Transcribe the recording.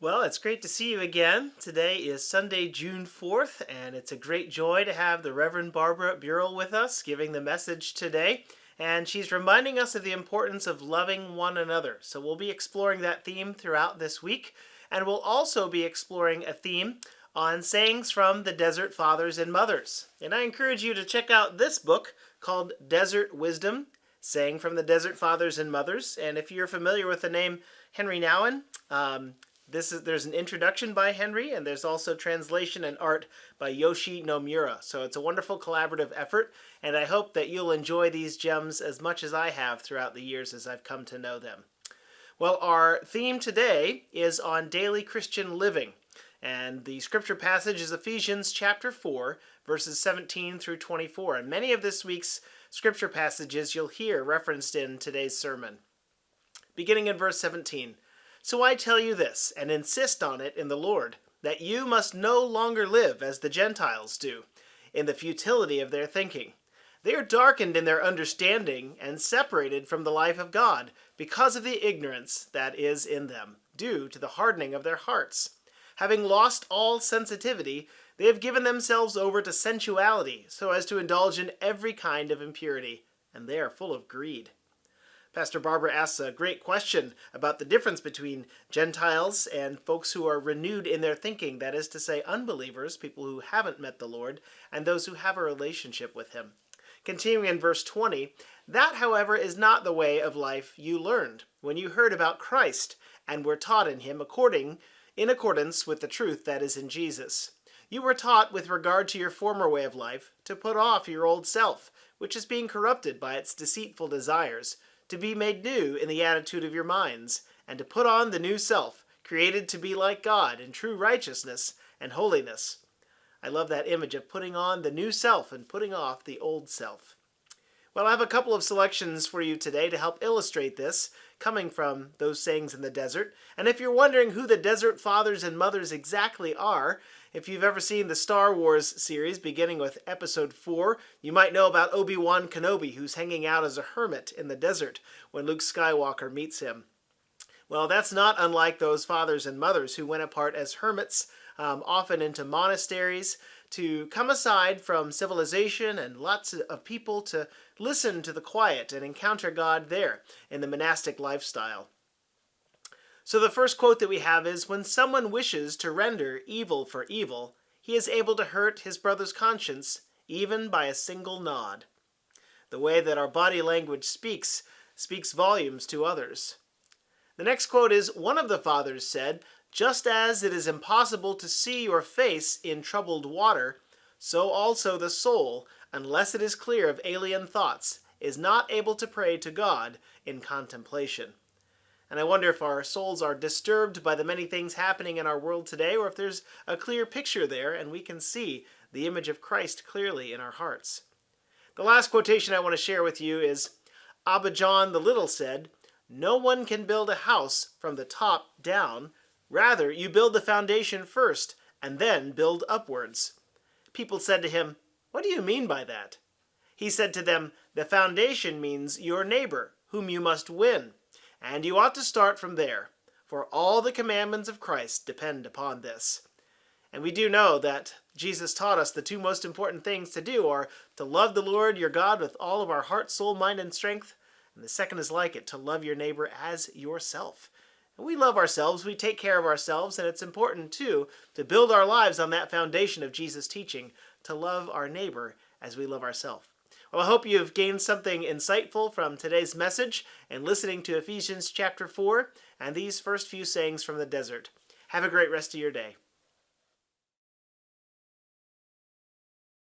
Well, it's great to see you again. Today is Sunday, June 4th, and it's a great joy to have the Reverend Barbara Burrell with us giving the message today. And she's reminding us of the importance of loving one another. So we'll be exploring that theme throughout this week. And we'll also be exploring a theme on sayings from the Desert Fathers and Mothers. And I encourage you to check out this book called Desert Wisdom, Saying from the Desert Fathers and Mothers. And if you're familiar with the name Henry Nouwen, there's an introduction by Henry, and there's also translation and art by Yoshi Nomura. So it's a wonderful collaborative effort, and I hope that you'll enjoy these gems as much as I have throughout the years as I've come to know them. Well, our theme today is on daily Christian living, and the scripture passage is Ephesians chapter 4, verses 17 through 24. And many of this week's scripture passages you'll hear referenced in today's sermon. Beginning in verse 17. So I tell you this, and insist on it in the Lord, that you must no longer live as the Gentiles do, in the futility of their thinking. They are darkened in their understanding and separated from the life of God because of the ignorance that is in them, due to the hardening of their hearts. Having lost all sensitivity, they have given themselves over to sensuality, so as to indulge in every kind of impurity, and they are full of greed. Pastor Barbara asks a great question about the difference between Gentiles and folks who are renewed in their thinking, that is to say, unbelievers, people who haven't met the Lord, and those who have a relationship with Him. Continuing in verse 20, that, however, is not the way of life you learned when you heard about Christ and were taught in Him in accordance with the truth that is in Jesus. You were taught with regard to your former way of life to put off your old self, which is being corrupted by its deceitful desires, to be made new in the attitude of your minds, and to put on the new self, created to be like God in true righteousness and holiness. I love that image of putting on the new self and putting off the old self. Well, I have a couple of selections for you today to help illustrate this, coming from those sayings in the desert. And if you're wondering who the Desert Fathers and Mothers exactly are, if you've ever seen the Star Wars series, beginning with Episode 4, you might know about Obi-Wan Kenobi, who's hanging out as a hermit in the desert when Luke Skywalker meets him. Well, that's not unlike those fathers and mothers who went apart as hermits, often into monasteries, to come aside from civilization and lots of people to listen to the quiet and encounter God there in the monastic lifestyle. So the first quote that we have is, when someone wishes to render evil for evil, he is able to hurt his brother's conscience even by a single nod. The way that our body language speaks volumes to others. The next quote is, one of the fathers said, just as it is impossible to see your face in troubled water, so also the soul, unless it is clear of alien thoughts, is not able to pray to God in contemplation. And I wonder if our souls are disturbed by the many things happening in our world today, or if there's a clear picture there and we can see the image of Christ clearly in our hearts. The last quotation I want to share with you is, Abba John the Little said, no one can build a house from the top down. Rather, you build the foundation first and then build upwards. People said to him, what do you mean by that? He said to them, the foundation means your neighbor, whom you must win. And you ought to start from there, for all the commandments of Christ depend upon this. And we do know that Jesus taught us the two most important things to do are to love the Lord your God with all of our heart, soul, mind, and strength. And the second is like it, to love your neighbor as yourself. And we love ourselves, we take care of ourselves, and it's important too to build our lives on that foundation of Jesus' teaching, to love our neighbor as we love ourselves. Well, I hope you've gained something insightful from today's message and listening to Ephesians chapter 4 and these first few sayings from the desert. Have a great rest of your day.